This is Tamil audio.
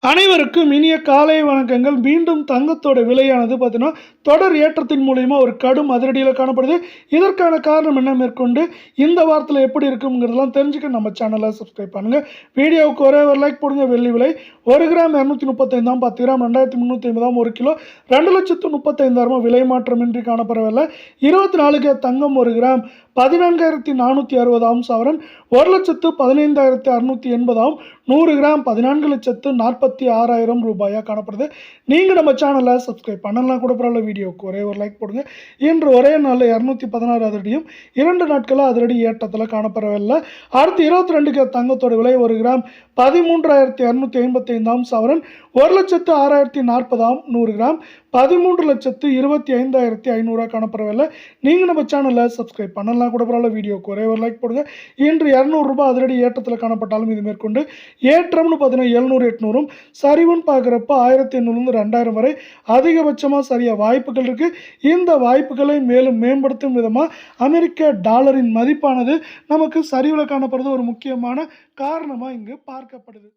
அனைவருக்கும் இனிய காலை வணக்கங்கள். மீண்டும் தங்கத்தோட விலையானது பார்த்தீங்கன்னா தொடர் ஏற்றத்தின் மூலியமா ஒரு கடும் அதிரடியில் காணப்படுது. இதற்கான காரணம் என்ன மேற்கொண்டு இந்த வாரத்தில் எப்படி இருக்குங்கிறதெல்லாம் தெரிஞ்சுக்க நம்ம சேனலை சப்ஸ்கிரைப் பண்ணுங்க. வீடியோவுக்கு ஒரே ஒரு லைக் போடுங்க. வெள்ளி விலை 1 கிராம் 235, 10 கிராம் 2350, 1 கிலோ 2,35,000 விலை மாற்றமின்றி காணப்படவில்லை. 24 தங்கம் 1 கிராம் 14,460 சவரன் 1,15,680, 100 கிராம் 14,46,000 ரூபாயாக காணப்படுது. நீங்கள் நம்ம சேனலை சப்ஸ்கிரைப் பண்ணலாம் கூட பரவாயில்ல. வீடியோவுக்கு ஒரே ஒரு லைக் போடுங்க. இன்று ஒரே நாளில் 216 அதிரடியும் 2 நாட்களில் அதிரடி ஏற்றத்தில் காணப்படவில்லை. அடுத்து 22 தங்கத்தோட விலை 1 கிராம் 13,255 சவரன் 1,06,040, 100 கிராம் 13,25,500 காணப்படவில்லை. நீங்கள் நம்ம சேனலை சப்ஸ்கிரைப் பண்ணலாம் கூட பரவாயில்ல. வீடியோவுக்கு ஒரே ஒரு லைக் போடுங்க. இன்று 200 ரூபாய் அதிரடி ஏற்றத்தில் காணப்பட்டாலும் இது மேற்கொண்டு ஏற்றம்னு பார்த்தீங்கன்னா 700, 800 சரிவுன்னு பார்க்குறப்ப 1,800 2,000 வரை அதிகபட்சமாக சரியாக வாய்ப்புகள் இருக்குது. இந்த வாய்ப்புகளை மேலும் மேம்படுத்தும் விதமாக அமெரிக்க டாலரின் மதிப்பானது நமக்கு சரிவில் காணப்படுறது ஒரு முக்கியமான காரணமாக இங்கு பார்க்கப்படுது.